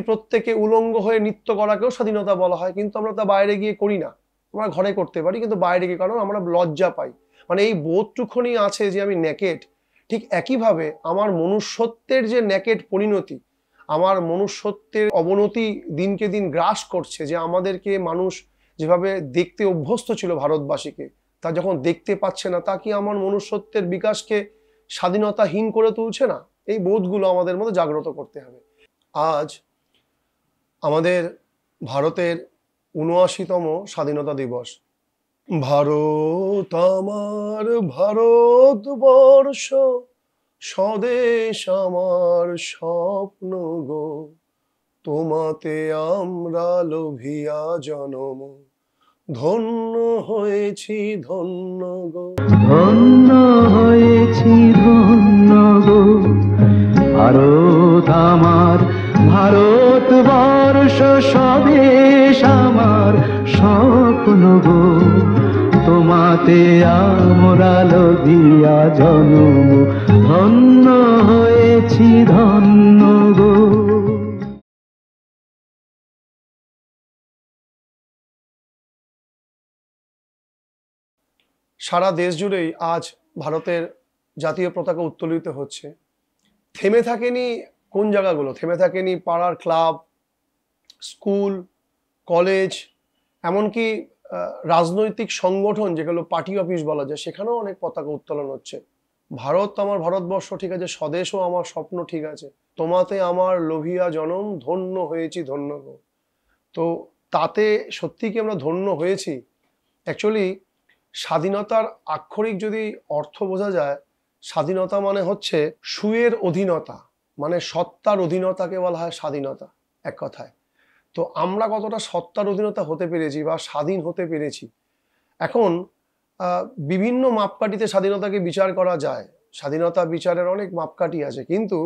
প্রত্যেকে উলঙ্গ হয়ে নৃত্য করাকেও স্বাধীনতা বলা হয়, কিন্তু আমরা তা বাইরে গিয়ে করি না। আমরা ঘরে করতে পারি, কিন্তু বাইরে গিয়ে কারণ আমরা লজ্জা পাই। মানে এই বোধটুকুনি আছে যে আমি নেকেড। ঠিক একইভাবে আমার মনুষ্যত্বের যে নেকেড পরিণতি, আমার মনুষ্যত্বের অবনতি দিনকে দিন গ্রাস করছে, যে আমাদেরকে মানুষ যেভাবে দেখতে অভ্যস্ত ছিল ভারতবাসীকে, তা যখন দেখতে পাচ্ছে না, তা কি আমার মনুষ্যত্বের বিকাশকে স্বাধীনতাহীন করে তুলছে না? এই বোধগুলো আমাদের মধ্যে জাগ্রত করতে হবে। আজ আমাদের ভারতের ৭৯তম স্বাধীনতা দিবস। ভারত আমার ভারতবর্ষ, স্বদেশ আমার স্বপ্ন গো, তোমাতে আমরা লোভিয়া জনম, ধন্য হয়েছি ধন্য গো, ধন্য হয়েছি ধন্য গো। ভারত আমার ভারতবর্ষ, স্বদেশ আমার স্বপ্ন গো, তোমাতে আমরা লোভিয়া জনম, ধন্য হয়েছি ধন্য গো। সারা দেশ জুড়েই আজ ভারতের জাতীয় পতাকা উত্তোলিত হচ্ছে। থেমে থাকেনি কোন জায়গাগুলো? থেমে থাকেনি পাড়ার ক্লাব, স্কুল, কলেজ, এমনকি রাজনৈতিক সংগঠন যেগুলো পার্টি অফিস বলা যায়, সেখানেও অনেক পতাকা উত্তোলন হচ্ছে। ভারত আমার ভারতবর্ষ ঠিক আছে, স্বদেশও আমার স্বপ্ন ঠিক আছে, তোমাতে আমার লোভিয়া জনম, ধন্য হয়েছি ধন্য গো। তো তাতে সত্যি কি আমরা ধন্য হয়েছি? অ্যাকচুয়ালি স্বাধীনতার আক্ষরিক যদি অর্থ বোঝা যায়, স্বাধীনতা মানে হচ্ছে সুয়ের অধীনতা, মানে সত্তার অধীনতাকে বলা হয় স্বাধীনতা এক কথায়। তো আমরা কতটা সত্তার অধীনতা হতে পেরেছি বা স্বাধীন হতে পেরেছি? এখন বিভিন্ন মাপকাঠিতে স্বাধীনতাকে বিচার করা যায়, স্বাধীনতা বিচারের অনেক মাপকাঠি আছে, কিন্তু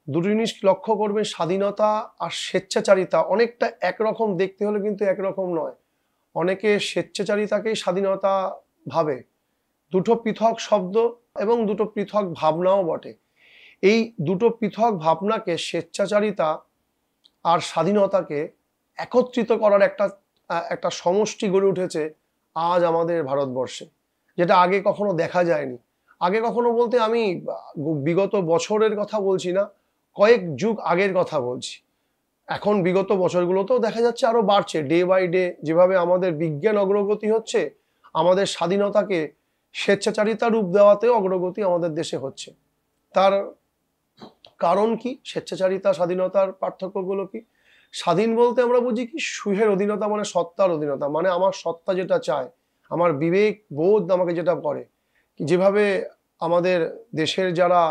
দুটো জিনিস লক্ষ্য করবে, স্বাধীনতা আর স্বেচ্ছাচারিতা অনেকটা একরকম দেখতে হলে কিন্তু একরকম নয়। অনেকে স্বেচ্ছাচারিতাকেই স্বাধীনতা ভাবে। দুটো পৃথক শব্দ এবং দুটো পৃথক ভাবনাও বটে। এই দুটো পৃথক ভাবনাকে, স্বেচ্ছাচারিতা আর স্বাধীনতাকে একত্রিত করার একটা সমষ্টি গড়ে উঠেছে আজ আমাদের ভারতবর্ষে, যেটা আগে কখনো দেখা যায়নি। আগে কখনো বলতে আমি বিগত বছরের কথা বলছি না, কয়েক যুগ আগের কথা বলছি। এখন বিগত বছরগুলোতেও দেখা যাচ্ছে আরো বাড়ছে, ডে বাই ডে যেভাবে আমাদের বিজ্ঞান অগ্রগতি হচ্ছে, আমাদের স্বাধীনতাকে স্বেচ্ছাচারিতা রূপ দেওয়াতেও অগ্রগতি আমাদের দেশে হচ্ছে। তার কারণ কি? স্বেচ্ছাচারিতা স্বাধীনতার পার্থক্যগুলো কি? স্বাধীন বলতে আমরা বুঝি কি, সুহের অধীনতা, মানে সত্তার অধীনতা, মানে আমার সত্তা যেটা চায়, আমার বিবেক বোধ আমাকে যেটা করে। যেভাবে আমাদের দেশের যারা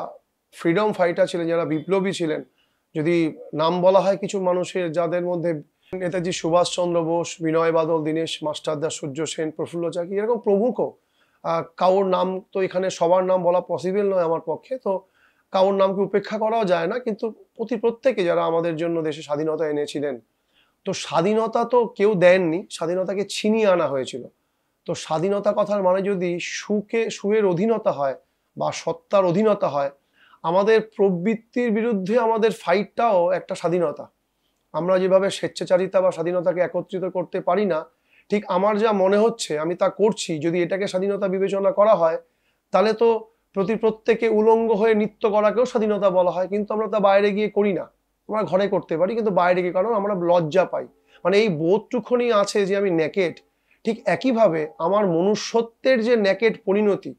ফ্রিডম ফাইটার ছিলেন, যারা বিপ্লবী ছিলেন, যদি নাম বলা হয় কিছু মানুষের, যাদের মধ্যে নেতাজি সুভাষচন্দ্র বোস, বিনয় বাদল দীনেশ মাস্টারদা, সূর্য সেন, প্রফুল্ল চাকি, এরকম প্রমুখ, কারোর নাম তো এখানে সবার নাম বলা পসিবল নয় আমার পক্ষে, তো কারোর নামকে উপেক্ষা করাও যায় না, কিন্তু প্রত্যেকে যারা আমাদের জন্য দেশে স্বাধীনতা এনেছিলেন, তো স্বাধীনতা তো কেউ দেননি, স্বাধীনতাকে ছিনিয়ে আনা হয়েছিল। তো স্বাধীনতা কথার মানে যদি সুয়ের অধীনতা হয় বা সত্তার অধীনতা হয়, আমাদের প্রবৃত্তির বিরুদ্ধে আমাদের ফাইটটাও একটা স্বাধীনতা। আমরা যেভাবে স্বেচ্ছাচারিতা বা স্বাধীনতাকে একত্রিত করতে পারি না, ঠিক আমার যা মনে হচ্ছে আমি তা করছি, যদি এটাকে স্বাধীনতা বিবেচনা করা হয়, তাহলে তো প্রত্যেকে উলঙ্গ হয়ে নৃত্য করাকেও স্বাধীনতা বলা হয়, কিন্তু আমরা তা বাইরে গিয়ে করি না। আমরা ঘরে করতে পারি, কিন্তু বাইরে গিয়ে কারণ আমরা লজ্জা পাই। মানে এই বোধটুকুনি আছে যে আমি নেকেড। ঠিক একইভাবে আমার মনুষ্যত্বের যে নেকেড পরিণতি,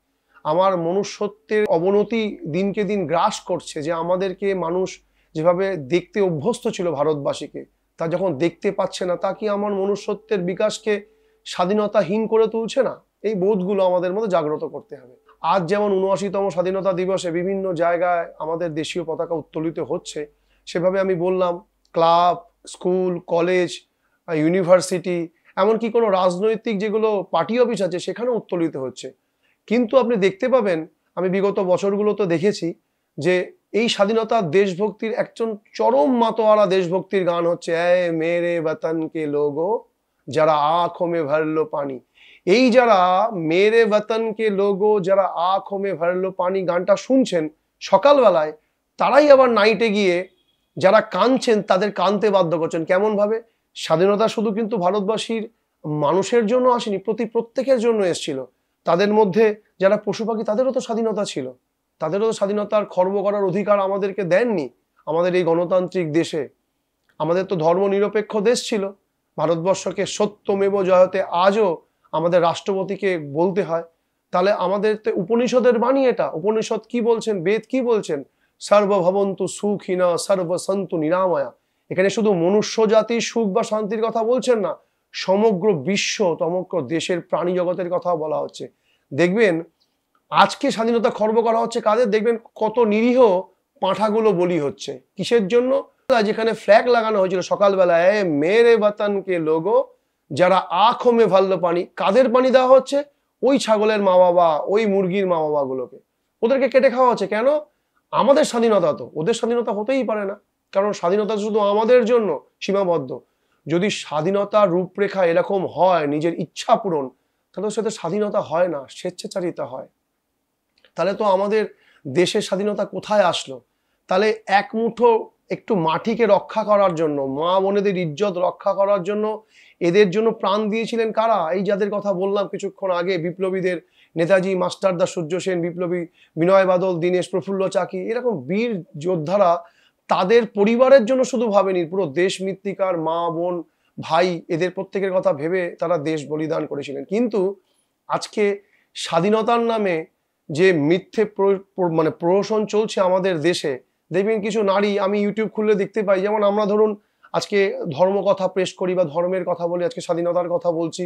আমার মনুষ্যত্বের অবনতি দিনকে দিন গ্রাস করছে, যে আমাদেরকে মানুষ যেভাবে দেখতে অভ্যস্ত ছিল ভারতবাসীকে, তা যখন দেখতে পাচ্ছে না, তা কি আমার মনুষ্যত্বের বিকাশকে স্বাধীনতাহীন করে তুলছে না? এই বোধগুলো আমাদের মধ্যে জাগ্রত করতে হবে। আজ যেমন ৭৯তম স্বাধীনতা দিবসে বিভিন্ন জায়গায় আমাদের দেশীয় পতাকা উত্তোলিত হচ্ছে, সেভাবে আমি বললাম ক্লাব, স্কুল, কলেজ, ইউনিভার্সিটি, এমনকি কোনো রাজনৈতিক যেগুলো পার্টি অফিস আছে সেখানেও উত্তোলিত হচ্ছে। কিন্তু আপনি দেখতে পাবেন, আমি বিগত বছরগুলোতে দেখেছি যে এই স্বাধীনতা দেশভক্তির একজন চরম মাতোয়ারা দেশভক্তির গান হচ্ছে এ মেরে বতন কে লোগো যারা আঁখোं में भर लो পানি। এই যারা মেরে বতন কে লোগো যারা আঁখোं में भर लो পানি গানটা শুনছেন সকালবেলায়, তারাই আবার নাইটে গিয়ে যারা কাঁদছেন তাদের কাঁদতে বাধ্য করছেন। কেমন ভাবে? স্বাধীনতা শুধু কিন্তু ভারতবাসীর মানুষের জন্য আসেনি, প্রত্যেকের জন্য এসেছিল। তাদের মধ্যে যারা পশু পাখি তাদেরও তো স্বাধীনতা ছিল, তাদেরও তো স্বাধীনতার খর্ব করার অধিকার আমাদেরকে দেননি। আমাদের এই গণতান্ত্রিক দেশে আমাদের তো ধর্মনিরপেক্ষ দেশ ছিল। ভারতবর্ষকে সত্যমেব জয়তে আজও আমাদের রাষ্ট্রপতিকে বলতে হয়। তাহলে আমাদের তো উপনিষদের বাণী এটা। উপনিষদ কি বলছেন, বেদ কি বলছেন? সর্বভবন্তু সুখিনা সর্বসন্তু নিরাময়া। এখানে শুধু মনুষ্য জাতির সুখ বা শান্তির কথা বলছেন না, সমগ্র বিশ্ব সমগ্র দেশের প্রাণী জগতের কথা বলা হচ্ছে। দেখবেন আজকে স্বাধীনতা খর্ব করা হচ্ছে কাদের? দেখবেন কত নিরীহ পাঁঠাগুলো বলি হচ্ছে। কিসের জন্য? যেখানে ফ্ল্যাগ লাগানো হয়েছিল সকালবেলায়, মেরে বাতানকে লোগো, যারা আঁখো মে ভাল্লো পানি, কাদের পানি দেওয়া হচ্ছে? ওই ছাগলের মা বাবা, ওই মুরগির মা বাবা গুলোকে, ওদেরকে কেটে খাওয়া হচ্ছে। কেন? আমাদের স্বাধীনতা তো, ওদের স্বাধীনতা হতেই পারে না, কারণ স্বাধীনতা শুধু আমাদের জন্য সীমাবদ্ধ। যদি স্বাধীনতার রূপরেখা এরকম হয়, নিজের ইচ্ছা পূরণ, তাহলে সেটা স্বাধীনতা হয় না, স্বেচ্ছাচারিতা হয়। তাহলে তো আমাদের দেশের স্বাধীনতা কোথায় আসলো? তাহলে এক মুঠো একটু মাটিকে রক্ষা করার জন্য, মা বোনেদের ইজ্জত রক্ষা করার জন্য, এদের জন্য প্রাণ দিয়েছিলেন কারা? এই যাদের কথা বললাম কিছুক্ষণ আগে, বিপ্লবীদের, নেতাজি, মাস্টারদা সূর্য সেন, বিপ্লবী বিনয় বাদল, দীনেশ, প্রফুল্ল চাকি, এরকম বীর যোদ্ধারা তাদের পরিবারের জন্য শুধু ভাবেনি, পুরো দেশ মৃত্তিকার মা বোন ভাই এদের প্রত্যেকের কথা ভেবে তারা দেশ বলিদান করেছিলেন। কিন্তু আজকে স্বাধীনতার নামে যে মিথ্যে মানে প্রহসন চলছে আমাদের দেশে, দেখবেন কিছু নারী, আমি ইউটিউব খুললে দেখতে পাই, যেমন আমরা ধরুন আজকে ধর্ম কথা পেশ করি বা ধর্মের কথা বলি, আজকে স্বাধীনতার কথা বলছি,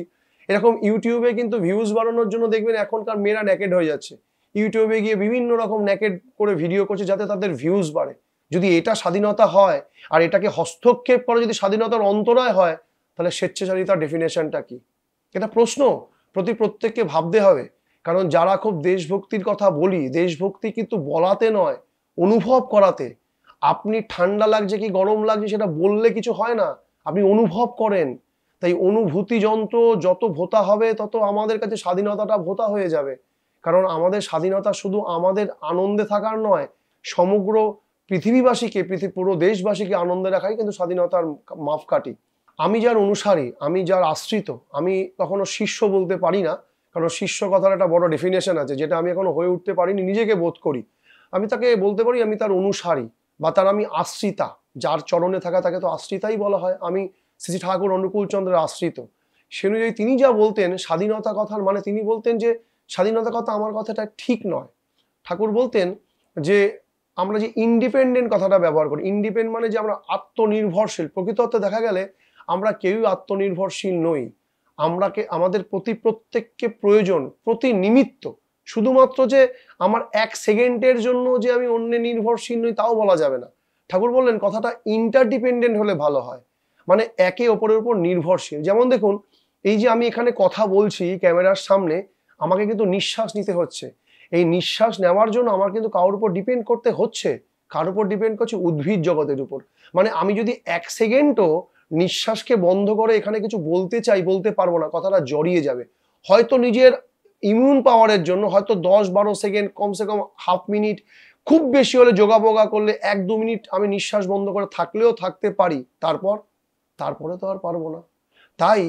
এরকম ইউটিউবে কিন্তু ভিউজ বাড়ানোর জন্য দেখবেন এখনকার মেয়েরা নেকেড হয়ে যাচ্ছে, ইউটিউবে গিয়ে বিভিন্ন রকম নেকেড করে ভিডিও করছে যাতে তাদের ভিউজ বাড়ে। যদি এটা স্বাধীনতা হয় আর এটাকে হস্তক্ষেপ করে যদি স্বাধীনতার অন্তরায় হয়, তাহলে স্বেচ্ছাচারিতার ডেফিনেশনটা কি? এটা প্রশ্ন প্রত্যেককে ভাবতে হবে। কারণ যারা খুব দেশভক্তির কথা বলি, দেশভক্তি কিন্তু বলাতে নয়, অনুভব করাতে। আপনি ঠান্ডা লাগছে কি গরম লাগছে সেটা বললে কিছু হয় না, আপনি অনুভব করেন। তাই অনুভূতি যন্ত্র যত ভোতা হবে তত আমাদের কাছে স্বাধীনতাটা ভোতা হয়ে যাবে। কারণ আমাদের স্বাধীনতা শুধু আমাদের আনন্দে থাকার নয়, সমগ্র পৃথিবীবাসীকে, পুরো দেশবাসীকে আনন্দে রাখাই কিন্তু স্বাধীনতার মাপকাঠি। আমি যার অনুসারী, আমি যার আশ্রিত, আমি কখনো শিষ্য বলতে পারি না, কারণ শিষ্য কথার একটা বড় ডেফিনেশন আছে, যেটা আমি এখনো হয়ে উঠতে পারিনি, নিজেকে বোধ করি। আমি তাকে বলতে পারি আমি তার অনুসারী বা তার আমি আশ্রিতা। যার চরণে থাকা তাকে তো আশ্রিতাই বলা হয়। আমি শ্রী ঠাকুর অনুকূল চন্দ্রের আশ্রিত। সে অনুযায়ী তিনি যা বলতেন স্বাধীনতা কথার মানে, তিনি বলতেন যে স্বাধীনতা কথা আমার কথাটা ঠিক নয়। ঠাকুর বলতেন যে আমরা যে ইন্ডিপেন্ডেন্ট কথাটা ব্যবহার করি, ইন্ডিপেন্ডেন্ট মানে যে আমরা আত্মনির্ভরশীল। প্রকৃত অর্থে দেখা গেলে আমরা কেউই আত্মনির্ভরশীল নই। আমাদের প্রত্যেককে প্রয়োজন, প্রতি নিমিত্ত। শুধুমাত্র যে আমার এক সেকেন্ডের জন্য যে আমি অন্য নির্ভরশীল নই তাও বলা যাবে না। ঠাকুর বললেন কথাটা ইন্টারডিপেন্ডেন্ট হলে ভালো হয়, মানে একে অপরের উপর নির্ভরশীল। যেমন দেখুন, এই যে আমি এখানে কথা বলছি ক্যামেরার সামনে, আমাকে কিন্তু নিঃশ্বাস নিতে হচ্ছে। এই নিঃশ্বাস নেওয়ার জন্য আমার কিন্তু কারোর উপর ডিপেন্ড করতে হচ্ছে। কার উপর ডিপেন্ড করছে? উদ্ভিদ জগতের উপর। মানে আমি যদি এক সেকেন্ডও নিঃশ্বাসকে বন্ধ করে এখানে কিছু বলতে চাই, বলতে পারবো না, কথাটা জড়িয়ে যাবে। হয়তো নিজের ইমিউন পাওয়ারের জন্য হয়তো 10-12 সেকেন্ড, কমসে কম হাফ মিনিট, খুব বেশি হলে যোগাবোগা করলে 1-2 মিনিট আমি নিঃশ্বাস বন্ধ করে থাকলেও থাকতে পারি, তারপরে তো আর পারবো না। তাই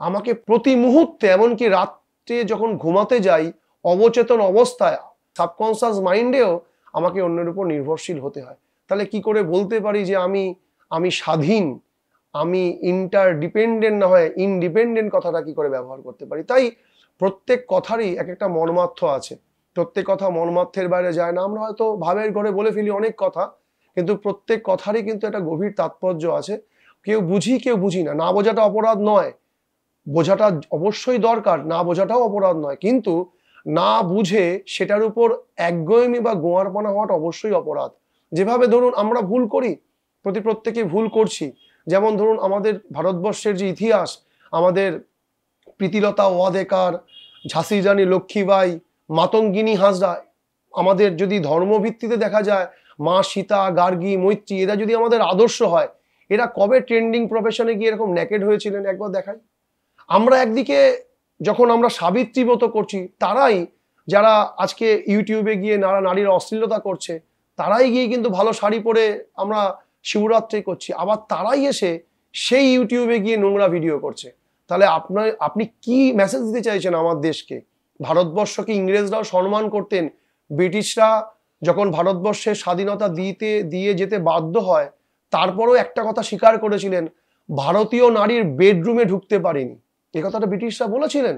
আমাকে প্রতি মুহূর্তে, এমনকি রাত্রে যখন ঘুমাতে যাই, অবচেতন অবস্থায়, সাবকনসিয়াস মাইন্ডেও আমাকে অন্যের উপর নির্ভরশীল হতে হয়। তাহলে কি করে বলতে পারি যে আমি স্বাধীন, আমি ইন্টারডিপেন্ডেন্ট না হয় ইনডিপেন্ডেন্ট কথাটা কি করে ব্যবহার করতে পারি? তাই প্রত্যেক কথারই এক একটা মর্মার্থ আছে। প্রত্যেক কথা মর্মার্থের বাইরে যায় না। আমরা হয়তো ভাবের ঘরে বলে ফেলি অনেক কথা, কিন্তু প্রত্যেক কথারই কিন্তু একটা গভীর তাৎপর্য আছে। কেউ বুঝি, কেউ বুঝি না। না বোঝাটা অপরাধ নয়, বোঝাটা অবশ্যই দরকার, না বোঝাটাও অপরাধ নয়। কিন্তু না বুঝে সেটার উপর একগুঁয়েমি বা গোয়ারপনা হওয়াটা অবশ্যই অপরাধ। যেভাবে ধরুন আমরা ভুল করি, প্রত্যেকে ভুল করছি। যেমন ধরুন আমাদের ভারতবর্ষের যে ইতিহাস, আমাদের প্রীতিলতা ওয়াদেকার, ঝাঁসি রানী লক্ষ্মীবাই, মাতঙ্গিনী হাজরা, আমাদের যদি ধর্মভিত্তিতে দেখা যায়, মা সীতা, গার্গী, মৈত্রী, এরা যদি আমাদের আদর্শ হয়, এরা কবে ট্রেন্ডিং প্রফেশনে গিয়ে এরকম নেকেড হয়েছিলেন একবার দেখাই। আমরা একদিকে যখন আমরা সাবিত্রী ব্রত করছি, তারাই যারা আজকে ইউটিউবে গিয়ে নারীর অশ্লীলতা করছে, তারাই গিয়ে কিন্তু ভালো শাড়ি পরে আমরা শিবরাত্রি করছি, আবার তারাই এসে সেই ইউটিউবে গিয়ে নোংরা ভিডিও করছে। তাহলে আপনি কি মেসেজ দিতে চাইছেন আমার দেশকে? ভারতবর্ষকে ইংরেজরাও সম্মান করতেন, ব্রিটিশরা যখন ভারতবর্ষের স্বাধীনতা দিয়ে যেতে বাধ্য হয়, তারপরেও একটা কথা স্বীকার করেছিলেন, ভারতীয় নারীর বেডরুমে ঢুকতে পারেনি, এ কথাটা ব্রিটিশরা বলেছিলেন।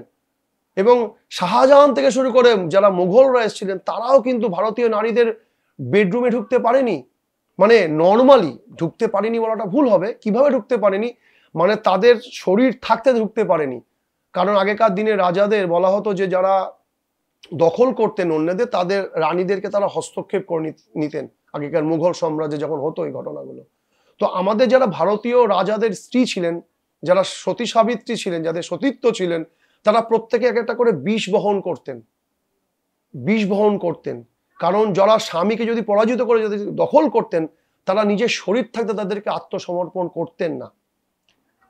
এবং শাহজাহান থেকে শুরু করে যারা মুঘলরা এসেছিলেন তারাও কিন্তু ভারতীয় নারীদের বেডরুমে ঢুকতে পারেনি, মানে নর্মালি ঢুকতে পারেনি বলাটা ভুল হবে। কিভাবে ঢুকতে পারেনি, মানে তাদের শরীর থাকতে ঢুকতে পারেনি। কারণ আগেকার দিনে রাজাদের বলা হতো যে যারা দখল করতেন অন্যদের, তাদের রানীদেরকে তারা হস্তক্ষেপ করে নিতেন, আগেকার মুঘল সাম্রাজ্যে যখন হতো এই ঘটনাগুলো। তো আমাদের যারা ভারতীয় রাজাদের স্ত্রী ছিলেন, যারা সতী সাবিত্রী ছিলেন, যাদের সতীত্ব ছিলেন, তারা প্রত্যেকে এক একটা করে বিষ বহন করতেন। কারণ যারা স্বামীকে যদি পরাজিত করে যদি দখল করতেন, তারা নিজের শরীর থাকতে তাদেরকে আত্মসমর্পণ করতেন না।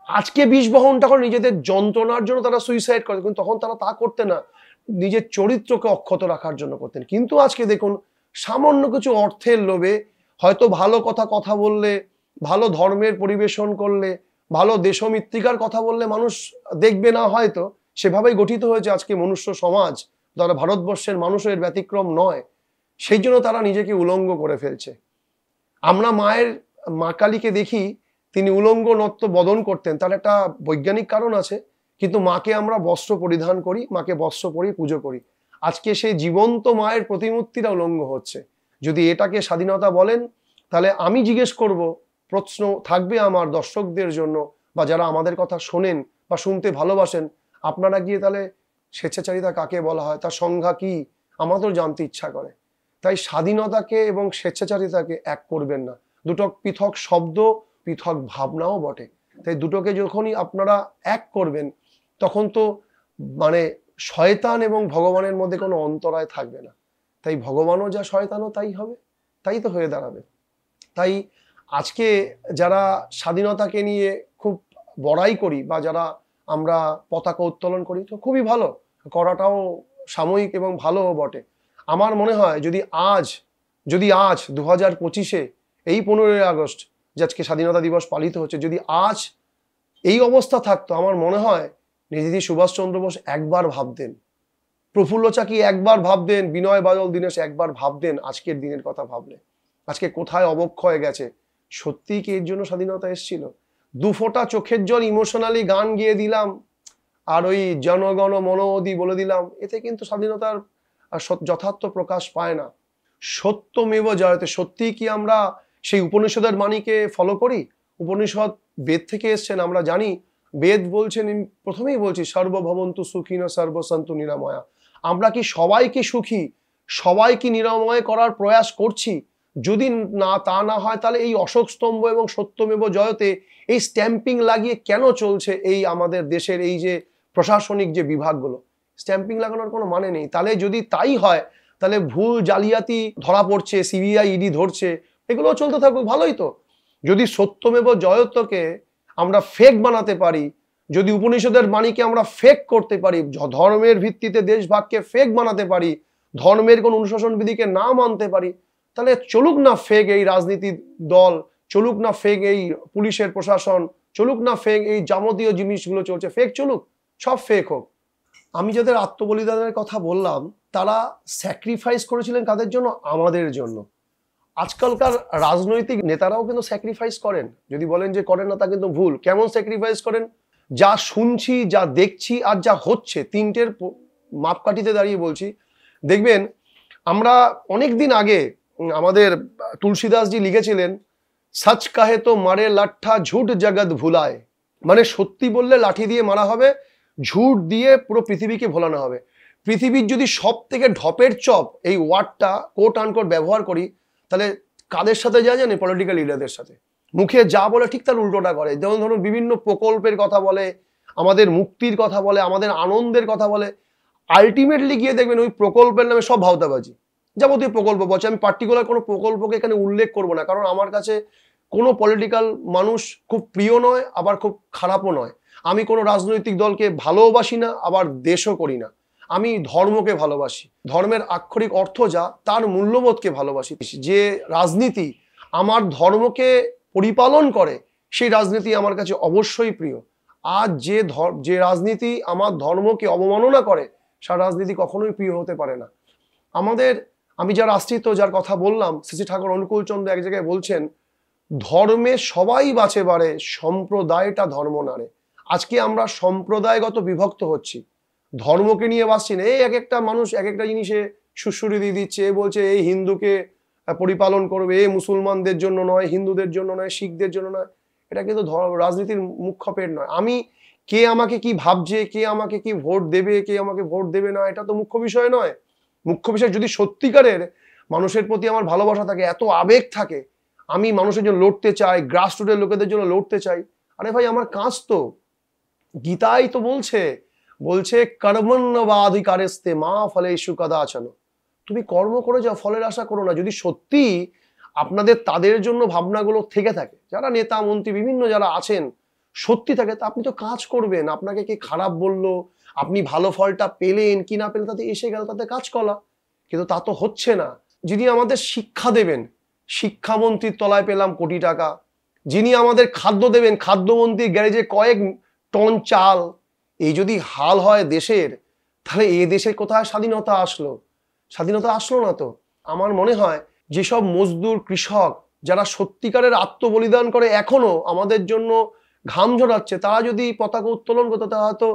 আজকে বিষ বহনটা করে নিজেদের যন্ত্রণার জন্য তারা সুইসাইড করে, কিন্তু তখন তারা তা করতেন না, নিজের চরিত্রকে অক্ষত রাখার জন্য করতেন। কিন্তু আজকে দেখুন, সামান্য কিছু অর্থের লোভে হয়তো ভালো কথা বললে, ভালো ধর্মের পরিবেশন করলে, ভালো দেশমিত্রিকার কথা বললে মানুষ দেখবে না, হয়তো সেভাবেই গঠিত হয়েছে আজকে মনুষ্য সমাজ। তারা ভারতবর্ষের মানুষের ব্যতিক্রম নয়, সেই জন্য তারা নিজেকে উলঙ্গ করে ফেলছে। আমরা মা কালীকে দেখি, তিনি উলঙ্গ নত্য বদন করতেন, তার একটা বৈজ্ঞানিক কারণ আছে। কিন্তু মাকে আমরা বস্ত্র পরিধান করি, মাকে বস্ত্র পরিয়ে পুজো করি। আজকে সেই জীবন্ত মায়ের প্রতিমূর্তিটা উলঙ্গ হচ্ছে। যদি এটাকে স্বাধীনতা বলেন, তাহলে আমি জিজ্ঞেস করব, প্রশ্ন থাকবে আমার দর্শকদের জন্য, বা যারা আমাদের কথা শোনেন বা শুনতে ভালোবাসেন, আপনারা গিয়ে তাহলে স্বেচ্ছাচারিতা কাকে বলা হয়, তার সংজ্ঞা কি, আমাদেরও জানতে ইচ্ছা করে। তাই স্বাধীনতাকে এবং স্বেচ্ছাচারিতাকে এক করবেন না, দুটো পৃথক শব্দ, পৃথক ভাবনাও বটে। তাই দুটোকে যখনই আপনারা এক করবেন, তখন তো মানে শয়তান এবং ভগবানের মধ্যে কোনো অন্তরায় থাকবে না। তাই ভগবানও যা শয়তানও তাই হবে, তাই তো হয়ে দাঁড়াবে। তাই আজকে যারা স্বাধীনতাকে নিয়ে খুব বড়াই করি, বা যারা আমরা পতাকা উত্তোলন করি, তো খুবই ভালো, করাটাও সাময়িক এবং ভালোও বটে। আমার মনে হয় যদি আজ 2025-এ এই 15ই আগস্ট যে আজকে স্বাধীনতা দিবস পালিত হচ্ছে, যদি আজ এই অবস্থা থাকতো, আমার মনে হয় নেতাজি সুভাষচন্দ্র বোস একবার ভাবতেন, প্রফুল্ল চাকি একবার ভাবতেন, বিনয় বাদল দীনেশ একবার ভাবতেন আজকের দিনের কথা ভাবলে, আজকে কোথায় অবক্ষয় গেছে। সত্যিই কি এর জন্য স্বাধীনতা এসেছিল? দুফোঁটা চোখের জল ইমোশনালি গান গিয়ে দিলাম, আর ওই জনগণ মন অধি বলে দিলাম, এতে কিন্তু স্বাধীনতার যথার্থ প্রকাশ পায় না। সত্যমেব জয়তে, সত্যিই কি আমরা সেই উপনিষদের বাণীকে ফলো করি? উপনিষদ বেদ থেকে এসছেন, আমরা জানি বেদ বলছেন, প্রথমেই বলছি, সর্বভবন্তু সুখিন সর্বসন্তু নিরাময়া। আমরা কি সবাই কি সুখী, সবাই কি নিরাময় করার প্রয়াস করছি? যদি তা না হয়, তাহলে এই অশোক স্তম্ভ এবং সত্যমেব জয়তে এই স্ট্যাম্পিং লাগিয়ে কেন চলছে এই আমাদের দেশের এই যে প্রশাসনিক যে বিভাগগুলো? স্ট্যাম্পিং লাগানোর কোনো মানে নেই। তাহলে যদি তাই হয়, তাহলে ভুল জালিয়াতি ধরা পড়ছে, সিবিআই ইডি ধরছে, এগুলো চলতে থাকুক, ভালোই তো। যদি সত্যমেব জয়তকে আমরা ফেক বানাতে পারি, যদি উপনিষদের বাণীকে আমরা ফেক করতে পারি, ধর্মের ভিত্তিতে দেশভাগকে ফেক বানাতে পারি, ধর্মের কোন অনুশাসন বিধিকে না মানতে পারি, তাহলে চলুক না ফেক এই রাজনীতি দল, চলুক না ফেক এই পুলিশের প্রশাসন, চলুক না ফেক এই যাবতীয় জিনিসগুলো চলছে, ফেক চলুক, সব ফেক হোক। আমি যাদের আত্মবলিদানের কথা বললাম, তারা স্যাক্রিফাইস করেছিলেন কাদের জন্য? আমাদের জন্য। আজকালকার রাজনৈতিক নেতারাও কিন্তু স্যাক্রিফাইস করেন, যদি বলেন যে করেন না, তা কিন্তু ভুল। কেমন স্যাক্রিফাইস করেন? যা শুনছি, যা দেখছি, আর যা হচ্ছে, তিনটের মাপকাঠিতে দাঁড়িয়ে বলছি। দেখবেন, আমরা অনেক দিন আগে আমাদের তুলসীদাসজি লিখেছিলেন, সচ কাহে তো মারে লাঠা ঝুট জগৎ ভুলায়, মানে সত্যি বললে লাঠি দিয়ে মারা হবে, ঝুট দিয়ে পুরো পৃথিবীকে ভোলানো হবে। পৃথিবীর যদি সব থেকে ঢপের চপ এই ওয়ার্ডটা কোট আনকোট ব্যবহার করি, তাহলে কাদের সাথে যায় জানেন? পলিটিক্যাল লিডারদের সাথে। মুখে যা বলে ঠিক তার উল্টোটা করে। যেমন ধরুন, বিভিন্ন প্রকল্পের কথা বলে, আমাদের মুক্তির কথা বলে, আমাদের আনন্দের কথা বলে, আলটিমেটলি গিয়ে দেখবেন ওই প্রকল্পের নামে সব ভাওতাবাজি, যাবতীয় প্রকল্প বলছে। আমি পার্টিকুলার কোনো প্রকল্পকে এখানে উল্লেখ করব না, কারণ আমার কাছে কোনো পলিটিক্যাল মানুষ খুব প্রিয় নয়, আবার খুব খারাপও নয়। আমি কোনো রাজনৈতিক দলকে ভালোবাসি না, আবার দেশও করি না। আমি ধর্মকে ভালোবাসি, ধর্মের আক্ষরিক অর্থ যা, তার মূল্যবোধকে ভালোবাসি। যে রাজনীতি আমার ধর্মকে পরিপালন করে সেই রাজনীতি আমার কাছে অবশ্যই প্রিয়। আজ যে রাজনীতি আমার ধর্মকে অবমাননা করে সেই রাজনীতি কখনোই প্রিয় হতে পারে না। আমি যার আশ্রিত, যার কথা বললাম, শ্রী ঠাকুর অনুকূল চন্দ্র এক জায়গায় বলছেন, ধর্মে সবাই বাঁচে বারে, সম্প্রদায়টা ধর্ম নারে। আজকে আমরা সম্প্রদায়গত বিভক্ত হচ্ছি, ধর্মকে নিয়ে বাঁচছি না। এই এক একটা মানুষ এক একটা জিনিসে সুশ্রুতি দিয়ে দিচ্ছে, এ বলছে এই হিন্দুকে পরিপালন করবে, এ মুসলমানদের জন্য নয়, হিন্দুদের জন্য নয়, শিখদের জন্য নয়। এটা কিন্তু রাজনীতির মুখ্য পেট নয়। কে আমাকে কি ভাবছে, কে আমাকে কি ভোট দেবে, কে আমাকে ভোট দেবে না, এটা তো মুখ্য বিষয় নয়। মুখ্য বিষয় যদি সত্যিকারের মানুষের প্রতি আমার ভালোবাসা থাকে, এত আবেগ থাকে, আমি মানুষের জন্য লড়তে চাই, গ্রাসরুটের লোকেদের জন্য লড়তে চাই। আরে ভাই, আমার কাজ তো, গীতাই তো বলছে কর্মণ্যবাধিকারেস্তে মা ফলেষু কদাচন। তুমি কর্ম করে যাও, ফলের আশা করো না। যদি সত্যি আপনাদের তাদের জন্য ভাবনাগুলো থেকে থাকে, যারা নেতা মন্ত্রী বিভিন্ন যারা আছেন, সত্যি থাকে, তা আপনি তো কাজ করবেন। আপনাকে কে খারাপ বললো, আপনি ভালো ফলটা পেলেন কি না পেলেন, তাতে এসে গেল, তাতে কাজ করা। কিন্তু তা তো হচ্ছে না। যিনি আমাদের শিক্ষা দেবেন, শিক্ষামন্ত্রীর তলায় পেলাম কোটি টাকা। যিনি আমাদের খাদ্য দেবেন, খাদ্যমন্ত্রীর গ্যারেজে কয়েক টন চাল। এই যদি হাল হয় দেশের, তাহলে এ দেশে কোথায় স্বাধীনতা আসলো? স্বাধীনতা আসলো না তো। আমার মনে হয় যেসব মজদুর, কৃষক যারা সত্যিকারের আত্মবলিদান করে এখনো আমাদের জন্য ঘাম ঝরাচ্ছে, তারা যদি পতাকা উত্তোলন করতো, তারা হয়তো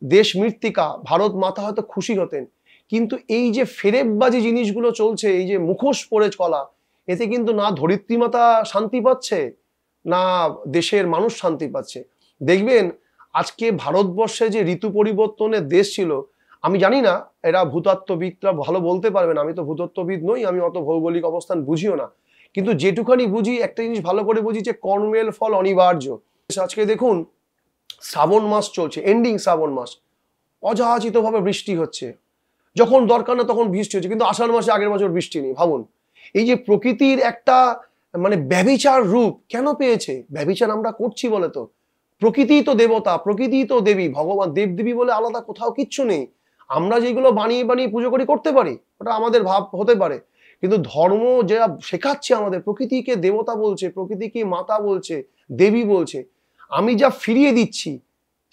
দেশ মৃত্তিকা, ভারত মাতা হয়তো খুশি হতেন। কিন্তু এই যে ফেরেববাজি জিনিসগুলো চলছে, এই যে মুখোশ পরে চলা, এতে কিন্তু না ধরিত্রী মাতা শান্তি পাচ্ছে, না দেশের মানুষ শান্তি পাচ্ছে। দেখবেন আজকে ভারতবর্ষে যে ঋতু পরিবর্তনের দেশ ছিল, আমি জানি না, এরা ভূতত্ত্ববিদরা ভালো বলতে পারবেন, আমি তো ভূতত্ত্ববিদ নই, আমি অত ভৌগোলিক অবস্থান বুঝিও না। কিন্তু যেটুখানি বুঝি, একটা জিনিস ভালো করে বুঝি, যে কর্মের ফল অনিবার্য। আজকে দেখুন শ্রাবণ মাস চলছে, এন্ডিং শ্রাবণ মাস, অযাচিতভাবে বৃষ্টি হচ্ছে। যখন দরকার না তখন বৃষ্টি হচ্ছে, কিন্তু আষাঢ় মাসে আগের বছর বৃষ্টি নেই। ভাবুন, এই যে প্রকৃতির একটা ব্যভিচার রূপ কেন পেয়েছে? ব্যভিচার আমরা করছি বলে তো। প্রকৃতিই তো দেবতা, প্রকৃতিই তো দেবী, ভগবান, দেবদেবী বলে আলাদা কোথাও কিচ্ছু নেই। আমরা যেগুলো বানিয়ে বানিয়ে পুজো করি, করতে পারি, ওটা আমাদের ভাব হতে পারে। কিন্তু ধর্ম যেটা শেখাচ্ছে আমাদের, প্রকৃতিকে দেবতা বলছে, প্রকৃতিকে মাতা বলছে, দেবী বলছে। আমি যা ফিরিয়ে দিচ্ছি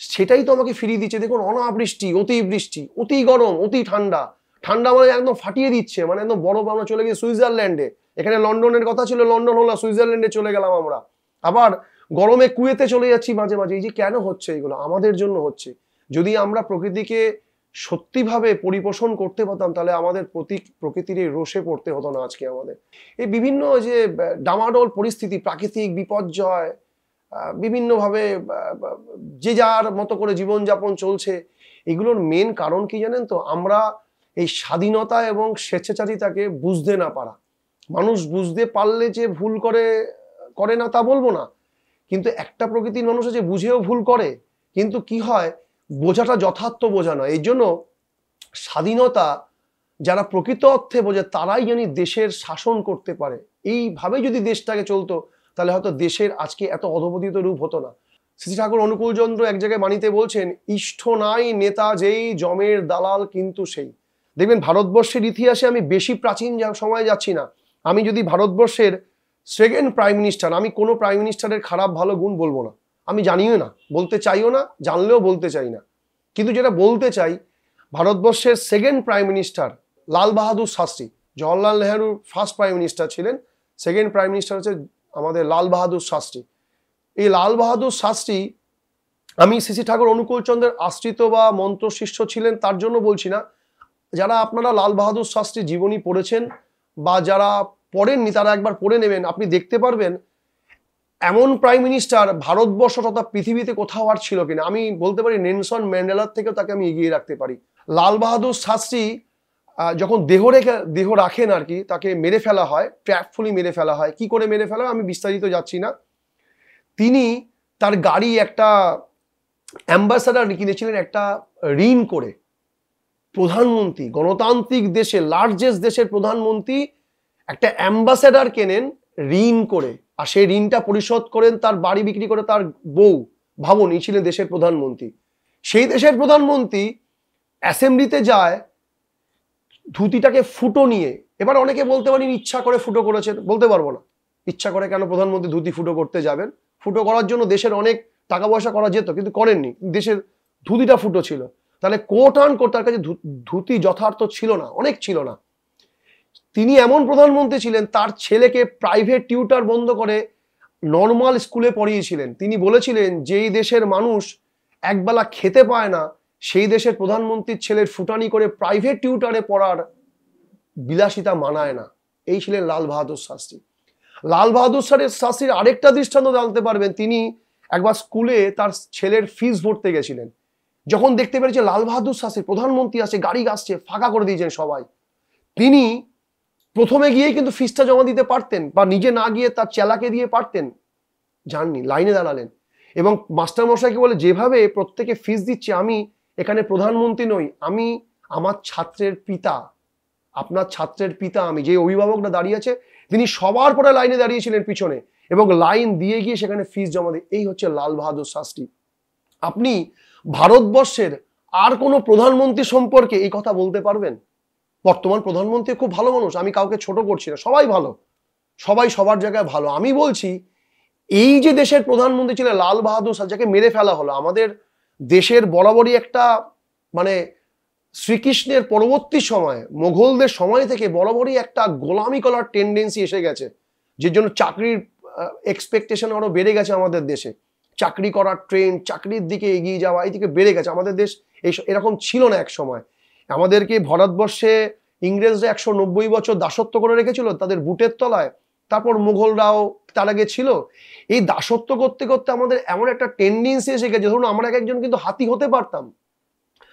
সেটাই তো আমাকে ফিরিয়ে দিচ্ছে। দেখুন, অনাবৃষ্টি, অতিবৃষ্টি, অতি গরম, অতি ঠান্ডা। ঠান্ডা মানে একদম ফাটিয়ে দিচ্ছে, একদম বরফ। আমরা চলে গেছি সুইজারল্যান্ডে। এখানে লন্ডনের কথা ছিল, লন্ডন হলো, সুইজারল্যান্ডে চলে গেলাম আমরা। আবার গরমে কুয়েতে চলে যাচ্ছি মাঝে মাঝে। এই যে কেন হচ্ছে, এগুলো আমাদের জন্য হচ্ছে। যদি আমরা প্রকৃতিকে সত্যিভাবে পরিপোষণ করতে পারতাম, তাহলে আমাদের প্রকৃতির এই রোষে পড়তে হতো না আজকে আমাদের। এই বিভিন্ন যে ডামাডোল পরিস্থিতি, প্রাকৃতিক বিপর্যয়, বিভিন্নভাবে যে যার মতো করে জীবনযাপন চলছে, এগুলোর মেন কারণ কি জানেন তো? আমরা এই স্বাধীনতা এবং স্বেচ্ছাচারিতাকে বুঝতে না পারা। মানুষ বুঝতে পারলে যে ভুল করে না তা বলবো না, কিন্তু একটা প্রকৃতির মানুষ আছে বুঝেও ভুল করে। কিন্তু কি হয়, বোঝাটা যথার্থ বোঝা নয়। এই জন্য স্বাধীনতা যারা প্রকৃত অর্থে বোঝে, তারাই জানি দেশের শাসন করতে পারে। এইভাবে যদি দেশটাকে চলতো, তাহলে হয়তো দেশের আজকে এত অধপতিত রূপ হতো না। শ্রী ঠাকুর অনুকূল চন্দ্র এক জায়গায় বাণীতে বলছেন, ইষ্ট নাই নেতা যেই, জমের দালাল কিন্তু সেই। দেখবেন ভারতবর্ষের ইতিহাসে আমি বেশি প্রাচীন সময়ে যাচ্ছি না। আমি যদি ভারতবর্ষের সেকেন্ড প্রাইম মিনিস্টার, আমি কোনো প্রাইম মিনিস্টারের খারাপ ভালো গুণ বলবো না, আমি জানিও না, বলতে চাইও না, জানলেও বলতে চাই না। কিন্তু যেটা বলতে চাই, ভারতবর্ষের second prime minister Lal Bahadur Shastri. Jawaharlal Nehru first prime minister ছিলেন, সেকেন্ড প্রাইম মিনিস্টার হচ্ছে আমাদের লাল বাহাদুর শাস্ত্রী। এই লাল বাহাদুর শাস্ত্রী, আমি শ্রী ঠাকুর অনুকূল চন্দ্রের আশ্রিত বা মন্ত্র শিষ্য ছিলেন তার জন্য বলছি না। যারা আপনারা লাল বাহাদুর শাস্ত্রী জীবনী পড়েছেন বা যারা পড়েননি, তারা একবার পড়ে নেবেন, আপনি দেখতে পারবেন এমন প্রাইম মিনিস্টার ভারতবর্ষ তথা পৃথিবীতে কোথাও আর ছিল কিনা। আমি বলতে পারি নেলসন ম্যান্ডেলার থেকেও তাকে আমি এগিয়ে রাখতে পারি। লাল বাহাদুর শাস্ত্রী যখন দেহ রাখেন আর কি, তাকে মেরে ফেলা হয়, ট্র্যাপফুলি মেরে ফেলা হয়। কি করে মেরে ফেলা হয় আমি বিস্তারিত যাচ্ছি না। তিনি তার গাড়ি একটা অ্যাম্বাসাডার কিনেছিলেন একটা ঋণ করে। প্রধানমন্ত্রী, গণতান্ত্রিক দেশে লার্জেস্ট দেশের প্রধানমন্ত্রী একটা অ্যাম্বাসাডার কেনেন ঋণ করে, আর সেই ঋণটা পরিশোধ করেন তার বাড়ি বিক্রি করে তার বউ। ভাবুন, এই ছিলেন দেশের প্রধানমন্ত্রী। সেই দেশের প্রধানমন্ত্রী অ্যাসেম্বলিতে যায় ধুতিটাকে ফুটো নিয়ে। এবার অনেকে বলতে পারেন ইচ্ছা করে ফুটো করেছেন, বলতে পারবো না। ইচ্ছা করে কেন প্রধানমন্ত্রী ধুতি ফুটো করতে যাবেন? ফুটো করার জন্য দেশের অনেক টাকা পয়সা করা যেত, কিন্তু করেননি। দেশের ধুতিটা ফুটো ছিল। তাহলে কোট আন কোট তার কাছে ধুতি যথার্থ ছিল না, অনেক ছিল না। তিনি এমন প্রধানমন্ত্রী ছিলেন, তার ছেলেকে প্রাইভেট টিউটার বন্ধ করে নর্মাল স্কুলে পড়িয়েছিলেন। তিনি বলেছিলেন, যেই দেশের মানুষ একবেলা খেতে পায় না, সেই দেশের প্রধানমন্ত্রীর ছেলের ফুটানি করে প্রাইভেট টিউটারে পড়ার বিলাসিতা মানায় না। এই ছিলেন লাল বাহাদুর শাস্ত্রী। লাল বাহাদুর শাস্ত্রীর আরেকটা দৃষ্টান্ত জানতে পারবেন। তিনি একবার স্কুলে তার ছেলের ফিস ভরতে গেছিলেন। যখন দেখতে পেরেছে লাল বাহাদুর শাস্ত্রী প্রধানমন্ত্রী আসছে, গাড়ি আসছে, ফাঁকা করে দিয়েছেন সবাই। তিনি প্রথমে গিয়েই কিন্তু ফিসটা জমা দিতে পারতেন, বা নিজে না গিয়ে তার চেলাকে দিয়ে পারতেন, যাননি, লাইনে দাঁড়ালেন। এবং মাস্টার মশাইকে বলে, যেভাবে প্রত্যেকে ফিস দিচ্ছে, আমি এখানে প্রধানমন্ত্রী নই, আমি আমার ছাত্রের পিতা, আপনার ছাত্রের পিতা আমি। যে অভিভাবকরা দাঁড়িয়ে আছে, তিনি সবার পরে লাইনে দাঁড়িয়েছিলেন পিছনে, এবং লাইন দিয়ে গিয়ে সেখানে ফিস জমা দিয়ে। এই হচ্ছে লাল বাহাদুর শাস্ত্রী। আপনি ভারতবর্ষের আর কোনো প্রধানমন্ত্রী সম্পর্কে এই কথা বলতে পারবেন? বর্তমান প্রধানমন্ত্রী খুব ভালো মানুষ, আমি কাউকে ছোট করছি না, সবাই ভালো, সবাই সবার জায়গায় ভালো। আমি বলছি, এই যে দেশের প্রধানমন্ত্রী ছিলেন লাল বাহাদুর শাস্ত্রী, যাকে মেরে ফেলা হলো, আমাদের দেশের বরাবরই একটা মানে শ্রীকৃষ্ণের পরবর্তী সময়, মোগলদের সময় থেকে বরাবরই একটা গোলামি করার টেন্ডেন্সি এসে গেছে, যে জন্য চাকরির এক্সপেকটেশন আরো বেড়ে গেছে আমাদের দেশে। চাকরি করার ট্রেন্ড, চাকরির দিকে এগিয়ে যাওয়া, এই দিকে বেড়ে গেছে। আমাদের দেশ এরকম ছিল না এক সময়। আমাদেরকে ভারতবর্ষে ইংরেজরা 190 বছর দাসত্ব করে রেখেছিল তাদের বুটের তলায়। তারপর মুঘলরাও তার আগে ছিল। এই দাসত্ব করতে করতে আমাদের এমন একটা টেন্ডেন্সি এসে গেছে, ধরুন আমরা এক একজন কিন্তু হাতি হতে পারতাম।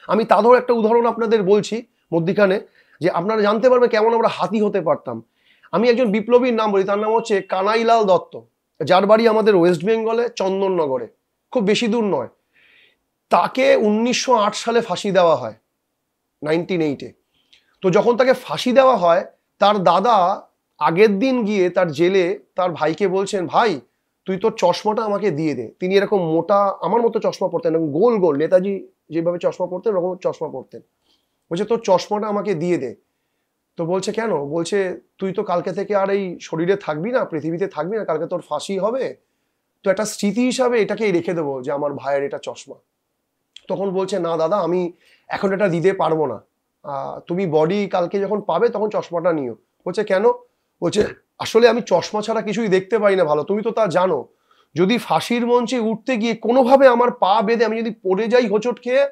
আমি তাদের একটা উদাহরণ আপনাদের বলছি মধ্যিখানে, যে আপনারা জানতে পারবেন কেমন আমরা হাতি হতে পারতাম। আমি একজন বিপ্লবীর নাম বলি, তার নাম হচ্ছে কানাইলাল দত্ত, যার বাড়ি আমাদের ওয়েস্ট বেঙ্গলে চন্দননগরে, খুব বেশি দূর নয়। তাকে 1908 সালে ফাঁসি দেওয়া হয়, 1908-এ। তো যখন তাকে ফাঁসি দেওয়া হয়, তার দাদা আগের দিন গিয়ে তার জেলে তার ভাইকে বলছেন, ভাই তুই তোর চশমাটা আমাকে দিয়ে দে। তিনি এরকম মোটা আমার মতো চশমা পরতেন, এবং গোল গোল, নেতাজি যেভাবে চশমা পরতেন ওরকম চশমা পরতেন। বলছে, তোর চশমাটা আমাকে দিয়ে দে। তো বলছে, কেন? বলছে, তুই তো কালকে থেকে আর এই শরীরে থাকবি না, পৃথিবীতে থাকবি না, কালকে তোর ফাঁসি হবে, তো একটা স্মৃতি হিসাবে এটাকেই রেখে দেবো, যে আমার ভাইয়ের এটা চশমা। তখন বলছে, না দাদা, আমি এখন এটা দিতে পারবো না, তুমি বডি কালকে যখন পাবে তখন চশমাটা নিও। বলছে, কেন? বলছে, আসলে আমি চশমা ছাড়া কিছুই দেখতে পাই না ভালো, তুমি তো তা জানো। যদি ফাঁসির মঞ্চে উঠতে গিয়ে কোনোভাবে আমার পা বেঁধে আমি যদি পড়ে যাই হোঁচট খেয়ে,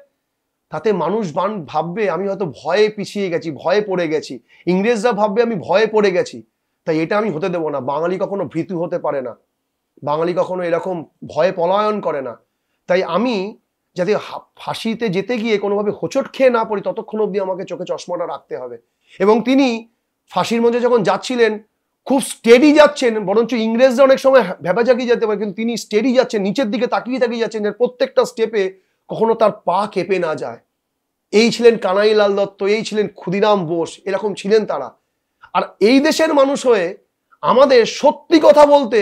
তাতে মানুষ ভাববে আমি হয়তো ভয়ে পিছিয়ে গেছি, ভয়ে পড়ে গেছি, ইংরেজরা ভাববে আমি ভয়ে পড়ে গেছি, তাই এটা আমি হতে দেবো না। বাঙালি কখনো ভীতু হতে পারে না, বাঙালি কখনো এরকম ভয়ে পলায়ন করে না। তাই আমি যাতে ফাঁসিতে যেতে গিয়ে কোনোভাবে হোঁচট খেয়ে না পড়ি, ততক্ষণ অবধি আমাকে চোখে চশমাটা রাখতে হবে। এবং তিনি ফাঁসির মঞ্চে যখন যাচ্ছিলেন, খুব স্টেডি যাচ্ছেন, বরঞ্চ ইংরেজরা অনেক সময় ভেবাচাকি যেতে পারে, কিন্তু তিনি স্টেডি যাচ্ছেন, নিচের দিকে তাকিয়ে তাকিয়ে যাচ্ছেন, এর প্রত্যেকটা স্টেপে কখনো তার পা কেঁপে না যায়। এই ছিলেন কানাইলাল দত্ত, এই ছিলেন ক্ষুদিরাম বোস, এরকম ছিলেন তারা। আর এই দেশের মানুষ হয়ে আমাদের সত্যি কথা বলতে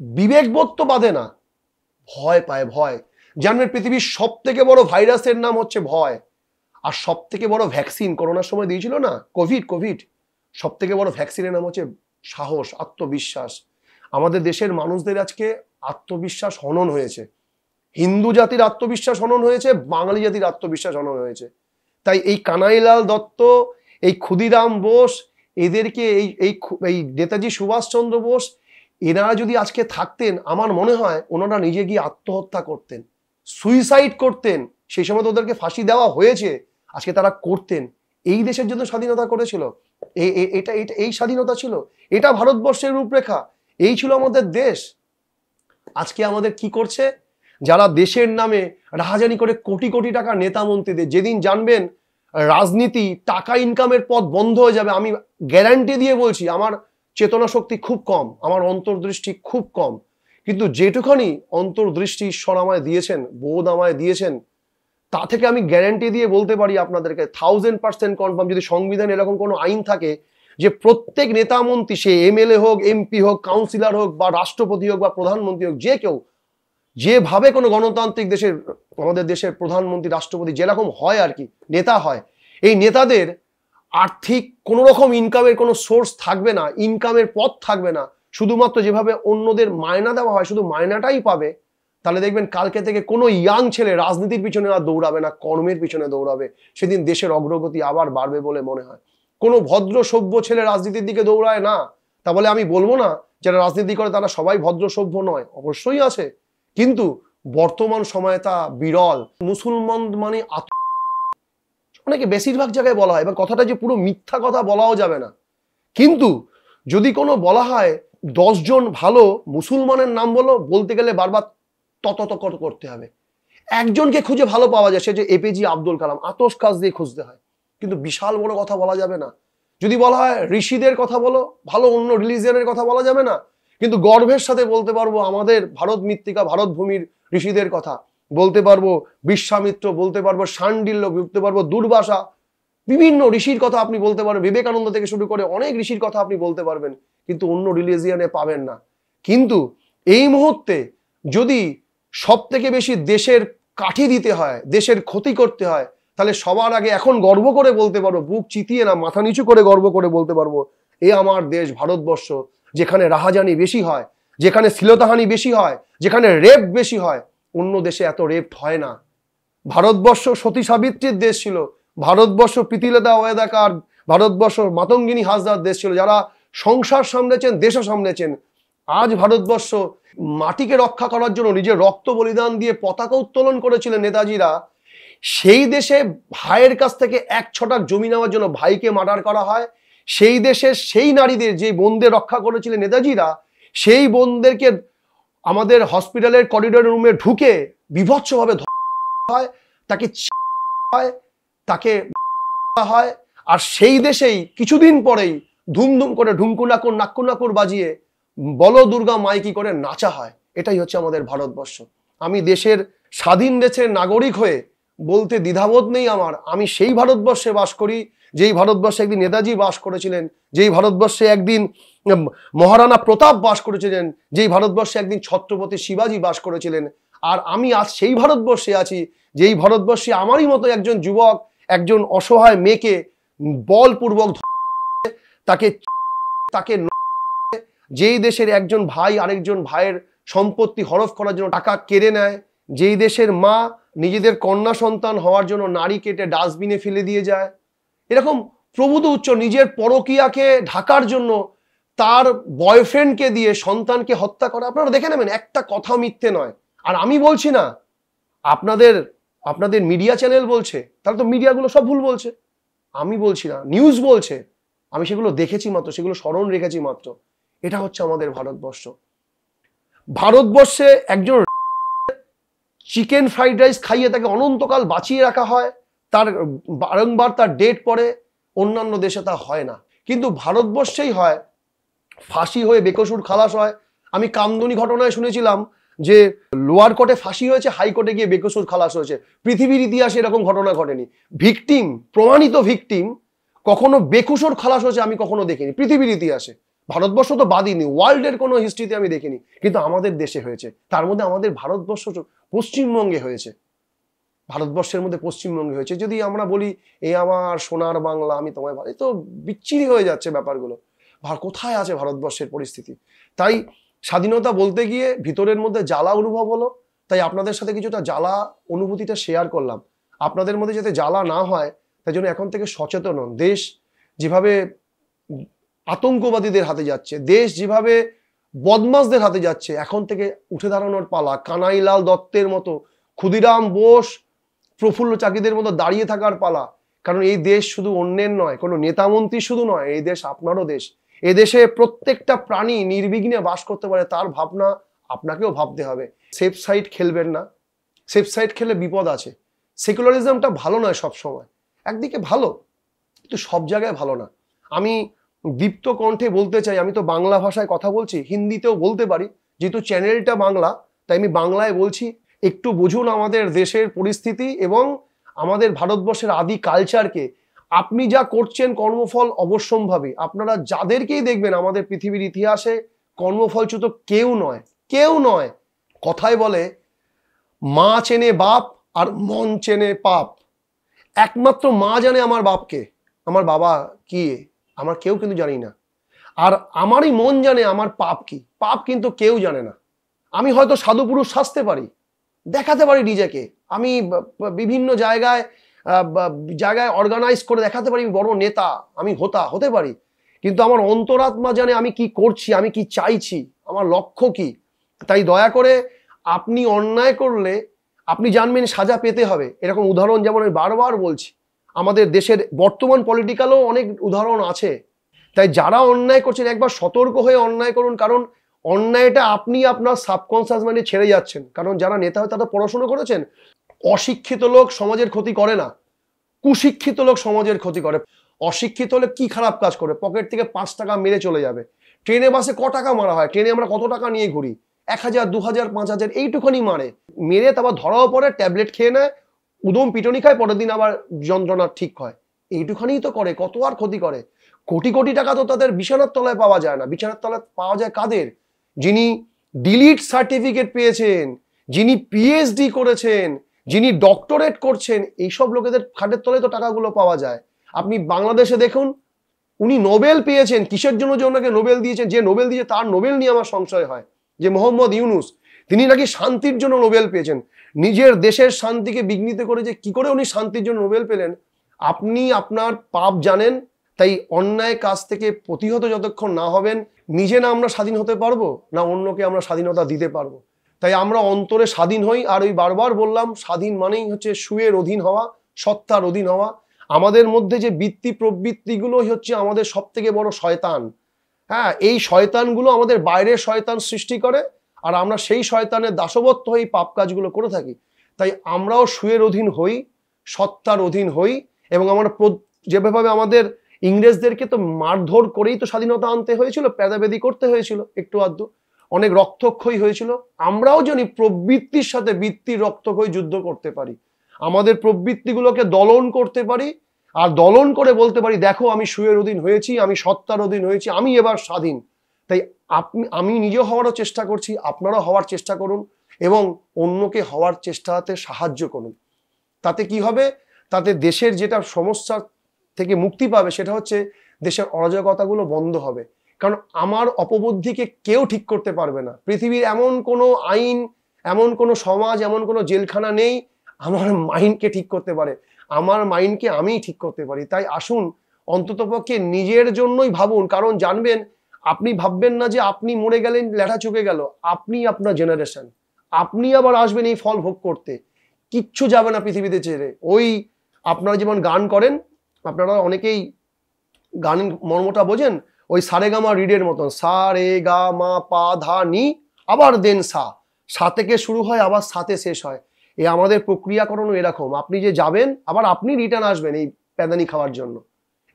বিবেকবোধ তো বাঁধে না, ভয় পায়, ভয়। জানেন পৃথিবীর সব থেকে বড় ভাইরাসের নাম হচ্ছে ভয়, আর সব থেকে বড় ভ্যাকসিন করোনার সময় দিয়েছিল না, কোভিড, সব থেকে বড় ভ্যাকসিনের নাম হচ্ছে সাহস, আত্মবিশ্বাস। আমাদের দেশের মানুষদের আজকে আত্মবিশ্বাস হনন হয়েছে, হিন্দু জাতির আত্মবিশ্বাস হনন হয়েছে, বাঙালি জাতির আত্মবিশ্বাস হনন হয়েছে। তাই এই কানাইলাল দত্ত, এই ক্ষুদিরাম বোস, এদেরকে এই নেতাজি সুভাষচন্দ্র বোস, এনারা যদি আজকে থাকতেন, আমার মনে হয় ওনারা নিজে গিয়ে আত্মহত্যা করতেন, সুইসাইড করতেন। সেই সময় তো ওদেরকে ফাঁসি দেওয়া হয়েছে, আজকে তারা করতেন। এই দেশের জন্য স্বাধীনতা করেছিল, এই স্বাধীনতা ছিল, এটা ভারতবর্ষের রূপরেখা, এই ছিল আমাদের দেশ। আজকে আমাদের কি করছে, যারা দেশের নামে রাহাজানি করে কোটি কোটি টাকা নেতা মন্ত্রীদের, যেদিন জানবেন রাজনীতি টাকা ইনকামের পথ বন্ধ হয়ে যাবে, আমি গ্যারান্টি দিয়ে বলছি, আমার চেতনা শক্তি খুব কম, আমার অন্তর্দৃষ্টি খুব কম, কিন্তু যেটুখানি অন্তর্দৃষ্টি ঈশ্বর আমায় দিয়েছেন, বোধ আমায় দিয়েছেন, তা থেকে আমি গ্যারান্টি দিয়ে বলতে পারি আপনাদেরকে 1000% কনফার্ম, যদি সংবিধানে এরকম কোনো আইন থাকে যে প্রত্যেক নেতা মন্ত্রী, সে এমএলএ হোক, এমপি হোক, কাউন্সিলর হোক, বা রাষ্ট্রপতি হোক, বা প্রধানমন্ত্রী হোক, যে কেউ, যেভাবে কোনো গণতান্ত্রিক দেশের, আমাদের দেশের প্রধানমন্ত্রী, রাষ্ট্রপতি যেরকম হয় আর কি, নেতা হয়, এই নেতাদের আর্থিক কোনো রকম ইনকামের কোনো সোর্স থাকবে না, ইনকামের পথ থাকবে না, শুধুমাত্র যেভাবে অন্যদের মায়না দেওয়া হয় শুধু মায়নাটাই পাবে, তাহলে দেখবেন কালকে থেকে কোনো ইয়াং ছেলে রাজনীতির পিছনে আর দৌড়াবে না, কর্মের পিছনে দৌড়াবে। সেদিন দেশের অগ্রগতি আবার বাড়বে বলে মনে হয়। কোনো ভদ্র সভ্য ছেলে রাজনীতির দিকে দৌড়ায় না, তা বলে আমি বলবো না যারা রাজনীতি করে তারা সবাই ভদ্র সভ্য নয়, অবশ্যই আছে, কিন্তু বর্তমান সময়ে তা বিরল। মুসলমান মানে অনেকে বেশিরভাগ জায়গায় বলা হয়, এবার কথাটা যে পুরো মিথ্যা কথা বলাও যাবে না, কিন্তু যদি কোনো বলা হয় 10 জন ভালো মুসলমানের নাম বলতে গেলে বারবার তত করতে হবে। একজনকে খুঁজে ভালো পাওয়া যায়, সে যে এপিজে আব্দুল কালাম, আতশ কাজ দিয়ে খুঁজতে হয়, কিন্তু বিশাল বড় কথা বলা যাবে না। যদি বলা হয় ঋষিদের কথা বলো, ভালো অন্য রিলিজিয়নের কথা বলা যাবে না, কিন্তু গর্বের সাথে বলতে পারবো আমাদের ভারত মৃত্তিকা ভারত ভূমির ঋষিদের কথা বলতে পারবো, বিশ্বামিত্র বলতে পারবো, শাণ্ডিল্য বলতে পারবো, দুর্বাসা, বিভিন্ন ঋষির কথা আপনি বলতে পারবেন, বিবেকানন্দ থেকে শুরু করে অনেক ঋষির কথা আপনি বলতে পারবেন, কিন্তু অন্য রিলিজিয়নে পাবেন না। কিন্তু এই মুহূর্তে যদি সব থেকে বেশি দেশের কাঠি দিতে হয়, দেশের ক্ষতি করতে হয়, তাহলে সবার আগে এখন গর্ব করে বলতে পারবো, বুক চিতিয়ে না মাথা নিচু করে গর্ব করে বলতে পারবো, এ আমার দেশ ভারতবর্ষ, যেখানে রাহাজানি বেশি হয়, যেখানে শ্লীলতাহানি বেশি হয়, যেখানে রেপ বেশি হয়। অন্য দেশে এত রেপ হয় না। ভারতবর্ষ সতী সাবিত্রীর দেশ ছিল, ভারতবর্ষ প্রীতিলতা ওয়েদাকার, ভারতবর্ষ মাতঙ্গিনী হাসদার দেশ ছিল, যারা সংসার সামলেছেন, দেশও সামলেছেন। আজ ভারতবর্ষ মাটিকে রক্ষা করার জন্য নিজের রক্ত বলিদান দিয়ে পতাকা উত্তোলন করেছিলেন নেতাজিরা। সেই দেশে ভাইয়ের কাছ থেকে 1 ছটাক জমি নেওয়ার জন্য ভাইকে মার্ডার করা হয়। সেই দেশের সেই নারীদের, যে বোনদের রক্ষা করেছিলেন নেতাজিরা, সেই বোনদেরকে আমাদের হসপিটালের করিডোর রুমে ঢুকে বিভৎসভাবে হয়, তাকে হয়, তাকে হয়। আর সেই দেশেই কিছুদিন পরেই ধুমধুম করে ঢুমকুনাকুর নাক্কুনাকুর বাজিয়ে বলো দুর্গা মাইকি করে নাচা হয়। এটাই হচ্ছে আমাদের ভারতবর্ষ। আমি দেশের স্বাধীন দেশের নাগরিক হয়ে বলতে দ্বিধাবোধ নেই আমার, আমি সেই ভারতবর্ষে বাস করি যেই ভারতবর্ষে একদিন নেতাজি বাস করেছিলেন, যেই ভারতবর্ষে একদিন মহারানা প্রতাপ বাস করেছিলেন, যেই ভারতবর্ষে একদিন ছত্রপতি শিবাজি বাস করেছিলেন। আর আমি আজ সেই ভারতবর্ষে আছি যেই ভারতবর্ষে আমারই মতো একজন যুবক একজন অসহায় মেয়েকে বলপূর্বক তাকে তাকে যেই দেশের একজন ভাই আরেকজন ভাইয়ের সম্পত্তি হরফ করার জন্য টাকা কেড়ে নেয়, যেই দেশের মা নিজেদের কন্যা সন্তান হওয়ার জন্য নারী কেটে ডাস্টবিনে ফেলে দিয়ে যায়, এরকম প্রভূত উচ্চ নিজের পরকীয়াকে ঢাকার জন্য তার বয়ফ্রেন্ডকে দিয়ে সন্তানকে হত্যা করা, আপনারা দেখে নেবেন, একটা কথা মিথ্যে নয়। আর আমি বলছি না, আপনাদের মিডিয়া চ্যানেল বলছে, তাহলে তো মিডিয়াগুলো সব ভুল বলছে। আমি বলছি না, নিউজ বলছে, আমি সেগুলো দেখেছি মাত্র, সেগুলো স্মরণ রেখেছি মাত্র। এটা হচ্ছে আমাদের ভারতবর্ষ। ভারতবর্ষে একজন চিকেন ফ্রাইড রাইস খাইয়ে তাকে অনন্তকাল বাঁচিয়ে রাখা হয়, তার বারংবার তার ডেট পড়ে, অন্যান্য দেশে তা হয় না, কিন্তু ভারতবর্ষেই হয়। ফাঁসি হয়ে বেকসুর খালাস হয়। আমি কামদুনি ঘটনায় শুনেছিলাম যে লোয়ার কোর্টে ফাঁসি হয়েছে, হাইকোর্টে গিয়ে বেকসুর খালাস হয়েছে। পৃথিবীর ইতিহাসে এরকম ঘটনা ঘটেনি। ভিকটিম, প্রমাণিত ভিকটিম কখনো বেকসুর খালাস হয়েছে আমি কখনো দেখিনি পৃথিবীর ইতিহাসে। ভারতবর্ষ তো বাদই নেই, ওয়ার্ল্ডের কোনো হিস্ট্রিতে আমি দেখিনি, কিন্তু আমাদের দেশে হয়েছে। তার মধ্যে আমাদের ভারতবর্ষ পশ্চিমবঙ্গে হয়েছে, ভারতবর্ষের মধ্যে পশ্চিমবঙ্গে হয়েছে। যদি আমরা বলি এই আমার সোনার বাংলা, আমি তোমায় ভালো, তো বিচ্ছিরি হয়ে যাচ্ছে ব্যাপারগুলো। কোথায় আছে ভারতবর্ষের পরিস্থিতি? তাই স্বাধীনতা বলতে গিয়ে ভিতরের মধ্যে জ্বালা অনুভব হলো, তাই আপনাদের সাথে কিছুটা জ্বালা অনুভূতিটা শেয়ার করলাম। আপনাদের মধ্যে যাতে জ্বালা না হয় তাই জন্য এখন থেকে সচেতন হন। দেশ যেভাবে আতঙ্কবাদীদের হাতে যাচ্ছে, দেশ যেভাবে বদমাশদের হাতে যাচ্ছে, এখন থেকে উঠে দাঁড়ানোর পালা। কানাইলাল দত্তের মতো, ক্ষুদিরাম বোস, প্রফুল্ল চাকিদের মতো দাঁড়িয়ে থাকার পালা। কারণ এই দেশ শুধু অন্যের নয়, কোনো নেতামন্ত্রী শুধু নয়, এই দেশ আপনারও দেশ। এদেশে প্রত্যেকটা প্রাণী নির্বিঘ্নে বাস করতে পারে, তার ভাবনা আপনাকেও ভাবতে হবে। সেফ সাইড খেলবেন না, সেফ সাইড খেলে বিপদ আছে। সেকুলারিজমটা ভালো নয় সব সময়, একদিকে ভালো কিন্তু সব জায়গায় ভালো না। আমি দীপ্ত কণ্ঠে বলতে চাই, আমি তো বাংলা ভাষায় কথা বলছি, হিন্দিতেও বলতে পারি, যেহেতু চ্যানেলটা বাংলা তাই আমি বাংলায় বলছি। একটু বুঝুন আমাদের দেশের পরিস্থিতি এবং আমাদের ভারতবর্ষের আদি কালচারকে। আপনি যা করছেন কর্মফল অবশ্যম্ভাবী। আপনারা যাদেরকেই দেখবেন আমাদের পৃথিবীর ইতিহাসে কর্মফলচ্যুত কেউ নয়, কেউ নয়। কথায় বলে মা চেনে বাপ আর মন চেনে পাপ। একমাত্র মা জানে আমার বাপকে, আমার বাবা কি, আমার কেউ কিন্তু জানি না। আর আমারই মন জানে আমার পাপ কি। পাপ কিন্তু কেউ জানে না। আমি হয়তো সাধু পুরুষ সাজতে পারি, দেখাতে পারি নিজেকে, আমি বিভিন্ন জায়গায় অর্গানাইজ করে দেখাতে পারি আমি বড় নেতা, আমি হতে পারি, কিন্তু আমার অন্তরাত্মা জানে আমি কি করছি, আমি কি চাইছি, আমার লক্ষ্য কি। তাই দয়া করে আপনি অন্যায় করলে আপনি জানবেন সাজা পেতে হবে। এরকম উদাহরণ যেমন আমি বারবার বলছি, আমাদের দেশের বর্তমান পলিটিক্যালও অনেক উদাহরণ আছে। তাই যারা অন্যায় করছেন একবার সতর্ক হয়ে অন্যায় করুন, কারণ অন্যায়টা আপনি আপনার সাবকনসিয়াস মাইন্ডে ছেড়ে যাচ্ছেন। কারণ যারা নেতা হয় তারা পড়াশোনা করেছেন। অশিক্ষিত লোক সমাজের ক্ষতি করে না, কুশিক্ষিত লোক সমাজের ক্ষতি করে। অশিক্ষিত হলে কি খারাপ কাজ করে, পকেট থেকে 5 টাকা মেরে চলে যাবে। ট্রেনে বাসে ক টাকা মারা হয়, ট্রেনে আমরা কত টাকা নিয়ে ঘুরি, 1000 2000 5000 এইটুখানি মেরে তারপর ধরাও পড়ে, ট্যাবলেট খেয়ে নেয়, উদম পিটনি খায়, পরের দিন আবার যন্ত্রণা ঠিক হয়। এইটুখানি তো করে, কত আর ক্ষতি করে। কোটি কোটি টাকা তো তাদের বিছানার তলায় পাওয়া যায় না। বিছানার তলায় পাওয়া যায় কাদের? যিনি ডিলিট সার্টিফিকেট পেয়েছেন, যিনি পিএইচডি করেছেন, যিনি ডক্টরেট করছেন, এইসব লোকেদের খাটের তলায় তো টাকাগুলো পাওয়া যায়। আপনি বাংলাদেশে দেখুন, উনি নোবেল পেয়েছেন, কিসের জন্য যে ওনাকে নোবেল দিয়েছেন, যে নোবেল দিয়েছে তার নোবেল নিয়ে আমার সংশয় হয়, যে মোহাম্মদ ইউনুস, তিনি নাকি শান্তির জন্য নোবেল পেয়েছেন। নিজের দেশের শান্তিকে বিঘ্নিত করে যে কি করে উনি শান্তির জন্য নোবেল পেলেন। আপনি আপনার পাপ জানেন, তাই অন্যায় কাজ থেকে প্রতিহত যতক্ষণ না হবেন, নিজে না আমরা স্বাধীন হতে পারবো, না অন্যকে আমরা স্বাধীনতা দিতে পারবো। তাই আমরা অন্তরে স্বাধীন হই। আর ওই বারবার বললাম, স্বাধীন মানেই হচ্ছে সুয়ের অধীন হওয়া, সত্তার অধীন হওয়া। আমাদের মধ্যে যে বৃত্তি প্রবৃত্তিগুলোই হচ্ছে আমাদের সব থেকে বড় শয়তান। হ্যাঁ, এই শয়তানগুলো আমাদের বাইরের শয়তান সৃষ্টি করে, আর আমরা সেই শয়তানের দাসবত্ব হয়ে পাপ কাজগুলো করে থাকি। তাই আমরাও সুয়ের অধীন হই, সত্তার অধীন হই। এবং আমরা যেভাবে আমাদের ইংরেজদেরকে তো মারধর করেই তো স্বাধীনতা আনতে হয়েছিল, পেদাবেদি করতে হয়েছিল, একটু আধটু অনেক রক্তক্ষয়ী হয়েছিল। আমরাও জানি প্রবৃত্তির সাথে বৃত্তির রক্তক্ষয়ী যুদ্ধ করতে পারি, আমাদের প্রবৃত্তিগুলোকে দলন করতে পারি, আর দলন করে বলতে পারি দেখো আমি সুয়ের অধীন হয়েছি, আমি সত্তার অধীন হয়েছি, আমি এবার স্বাধীন। তাই আমি নিজে হওয়ারও চেষ্টা করছি, আপনারাও হওয়ার চেষ্টা করুন এবং অন্যকে হওয়ার চেষ্টাতে সাহায্য করুন। তাতে কি হবে? তাতে দেশের যেটা সমস্যা থেকে মুক্তি পাবে, সেটা হচ্ছে দেশের অরাজকতাগুলো বন্ধ হবে। কারণ আমার অপবুদ্ধিকে কেউ ঠিক করতে পারবে না। পৃথিবীর এমন কোনো আইন, এমন কোনো সমাজ, এমন কোনো জেলখানা নেই আমার মাইন্ডকে ঠিক করতে পারে। আমার মাইন্ডকে আমিই ঠিক করতে পারি। তাই আসুন অন্ততপক্ষে নিজের জন্যই ভাবুন। কারণ জানবেন, আপনি ভাববেন না যে আপনি মরে গেলেন, লেঠা চুকে গেল। আপনি আপনার জেনারেশন, আপনি আবার আসবেন এই ফল ভোগ করতে। কিচ্ছু যাবে না পৃথিবীতে ছেড়ে। ওই আপনারা যেমন গান করেন, আপনারা অনেকেই গানের মর্মটা বোঝেন, ওই সারেগামা রিডের মতন, সা রে গা মা পা ধা নি, আবার দেন সা থেকে শুরু হয়, আবার সাথে শেষ হয়। এই আমাদের প্রক্রিয়াকরণও এরকম। আপনি যে যাবেন, আবার আপনি রিটার্ন আসবেন এই প্যাদানি খাওয়ার জন্য,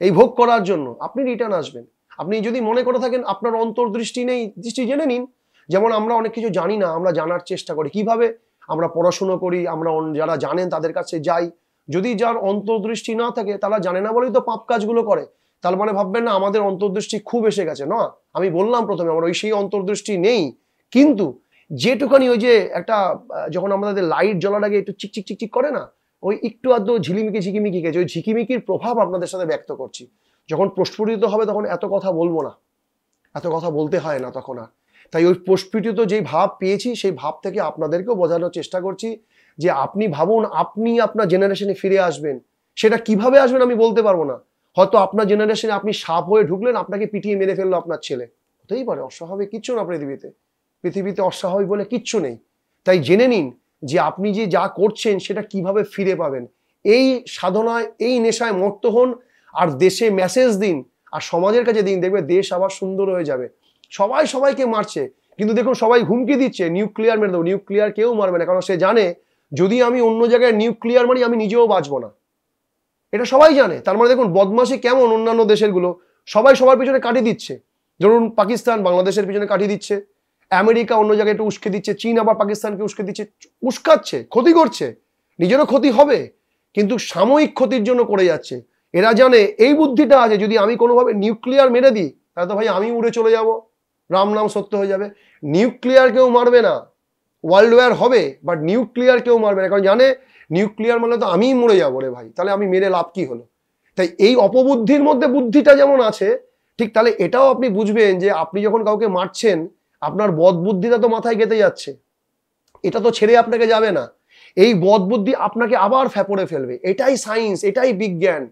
এই ভোগ করার জন্য আপনি রিটার্ন আসবেন। আপনি যদি মনে করে থাকেন আপনার অন্তর্দৃষ্টি নেই, দৃষ্টি জেনে নিন। যেমন আমরা অনেক কিছু জানি না, আমরা জানার চেষ্টা করি। কিভাবে? আমরা পড়াশুনো করি, আমরা যারা জানেন তাদের কাছে যাই। যদি যার অন্তর্দৃষ্টি না থাকে, তারা জানে না বলেই তো পাপ কাজগুলো করে। তার মানে ভাববেন না আমাদের অন্তর্দৃষ্টি খুব এসে গেছে। না, আমি বললাম প্রথমে আমার ওই সেই অন্তর্দৃষ্টি নেই, কিন্তু যেটুখানি ওই যে একটা যখন আমাদের লাইট জ্বলার আগে একটু চিকচিক চিকচিক করে না, ওই একটু আধ ঝিলিমিকি ঝিকিমিকি গেছে, ওই ঝিকিমিকির প্রভাব আপনাদের সাথে ব্যক্ত করছি। যখন প্রস্ফুটিত হবে তখন এত কথা বলবো না, এত কথা বলতে হয় না তখন আর। তাই ওই প্রস্ফুটিত যেই ভাব পেয়েছি, সেই ভাব থেকে আপনাদেরকেও বোঝানোর চেষ্টা করছি যে আপনি ভাবুন আপনি আপনার জেনারেশনে ফিরে আসবেন। সেটা কিভাবে আসবেন আমি বলতে পারবো না। হয়তো আপনার জেনারেশনে আপনি সাপ হয়ে ঢুকলেন, আপনাকে পিটিয়ে মেরে ফেললো আপনার ছেলে, হতেই পারে। অস্বাভাবিক কিচ্ছু না পৃথিবীতে অস্বাভাবিক বলে কিচ্ছু নেই। তাই জেনে নিন যে আপনি যে যা করছেন সেটা কিভাবে ফিরে পাবেন। এই সাধনায়, এই নেশায় মত্ত হন, আর দেশে মেসেজ দিন, আর সমাজের কাছে দিন। দেখবে দেশ আবার সুন্দর হয়ে যাবে। সবাই সবাইকে মারছে, কিন্তু দেখুন সবাই হুমকি দিচ্ছে নিউক্লিয়ার মেরে দেবো। নিউক্লিয়ার কেউ মারবে না, কারণ সে জানে যদি আমি অন্য জায়গায় নিউক্লিয়ার মারি আমি নিজেও বাঁচবো না। এটা সবাই জানে। তার মানে দেখুন বদমাশি কেমন। অন্যান্য দেশের গুলো সবাই সবার পিছনে কাটি দিচ্ছে। ধরুন পাকিস্তান বাংলাদেশের পিছনে কাটি দিচ্ছে, আমেরিকা অন্য জায়গায় একটু উস্কে দিচ্ছে, চীন আবার পাকিস্তানকে উস্কে দিচ্ছে, উস্কাচ্ছে, ক্ষতি করছে। নিজেরও ক্ষতি হবে, কিন্তু সাময়িক ক্ষতির জন্য করে যাচ্ছে। এরা জানে, এই বুদ্ধিটা আছে, যদি আমি কোনোভাবে নিউক্লিয়ার মেরে দিই তাহলে তো ভাই আমি উড়ে চলে যাব, রাম নাম সত্য হয়ে যাবে। নিউক্লিয়ার কেউ মারবে না, ওয়ার্ল্ড ওয়ার হবে, বাট নিউক্লিয়ার কেউ মারবে না, কারণ জানে নিউক্লিয়ার মানে তো আমিই মরে যাবো রে ভাই, তাহলে আমি মেরে লাভ কি হলো। তাই এই অপবুদ্ধির মধ্যে বুদ্ধিটা যেমন আছে, ঠিক তাহলে এটাও আপনি বুঝবেন যে আপনি যখন কাউকে মারছেন আপনার বদবুদ্ধিটা তো মাথায় গেঁথে যাচ্ছে, এটা তো ছেড়ে আপনাকে যাবে না। এই বদবুদ্ধি আপনাকে আবার ফ্যাপড়ে ফেলবে। এটাই সায়েন্স, এটাই বিজ্ঞান।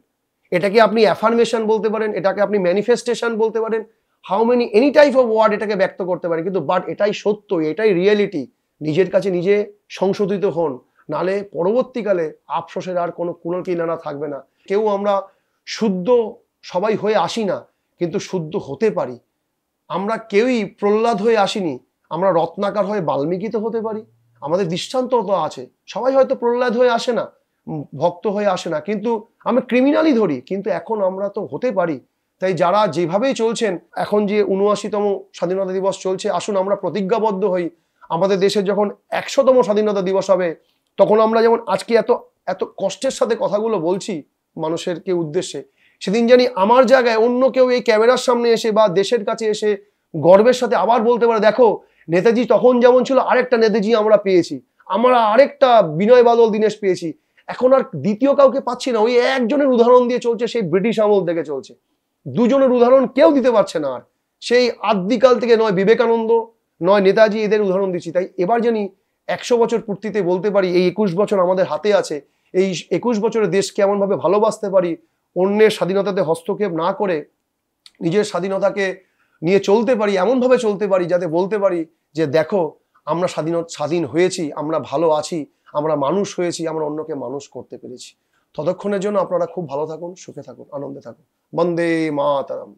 এটাকে আপনি অ্যাফার্মেশন বলতে পারেন, এটাকে আপনি ম্যানিফেস্টেশন বলতে পারেন, how many any type of word এটাকে ব্যক্ত করতে পারেন, কিন্তু বাট এটাই সত্য, এটাই রিয়েলিটি। নিজের কাছে নিজে সংশোধিত হন, নালে পরবর্তীকালে আফসোসের আর কোনো কুল কিনারা থাকবে না। কেউ আমরা শুদ্ধ সবাই হয়ে আসি না, কিন্তু শুদ্ধ হতে পারি। আমরা কেউই প্রহ্লাদ হয়ে আসিনি, আমরা রত্নাকার হয়ে বাল্মীকি তো হতে পারি। আমাদের দৃষ্টান্ত তো আছে। সবাই হয়তো প্রহ্লাদ হয়ে আসে না, ভক্ত হয়ে আসে না, কিন্তু আমরা ক্রিমিনালই ধরি, কিন্তু এখন আমরা তো হতে পারি। তাই যারা যেভাবেই চলছেন, এখন যে ৭৯তম স্বাধীনতা দিবস চলছে, আসুন আমরা প্রতিজ্ঞাবদ্ধ হই, আমাদের দেশের যখন ১০০তম স্বাধীনতা দিবস হবে, তখন আমরা যেমন আজকে এত এত কষ্টের সাথে কথাগুলো বলছি মানুষের কে উদ্দেশ্যে, সেদিন জানি আমার জায়গায় অন্য কেউ এই ক্যামেরার সামনে এসে বা দেশের কাছে এসে গর্বের সাথে আবার বলতে পারে, দেখো নেতাজি তখন যেমন ছিল, আরেকটা নেতাজি আমরা পেয়েছি, আমরা আরেকটা বিনয় বাদল দীনেশ পেয়েছি, এখন আর দ্বিতীয় কাউকে পাচ্ছি না। ওই একজনের উদাহরণ দিয়ে চলছে, সেই ব্রিটিশ আমল থেকে চলছে। দুজনের উদাহরণ কেউ দিতে পারছে না আর। সেই আদিকাল থেকে নয় বিবেকানন্দ, নয় নেতাজি, এদের উদাহরণ দিচ্ছি। তাই এবার জানি ১০০ বছর পূর্তিতে বলতে পারি, এই ২১ বছর আমাদের হাতে আছে, এই ২১ বছরে দেশকে এমনভাবে ভালোবাসতে পারি, অন্যের স্বাধীনতাতে হস্তক্ষেপ না করে নিজের স্বাধীনতাকে নিয়ে চলতে পারি, এমনভাবে চলতে পারি যাতে বলতে পারি যে দেখো আমরা স্বাধীন হয়েছি, আমরা ভালো আছি, আমরা মানুষ হয়েছি, আমরা অন্যকে মানুষ করতে পেরেছি। ততক্ষণের জন্য আপনারা খুব ভালো থাকুন, সুখে থাকুন, আনন্দে থাকুন। বন্দে মাতরম।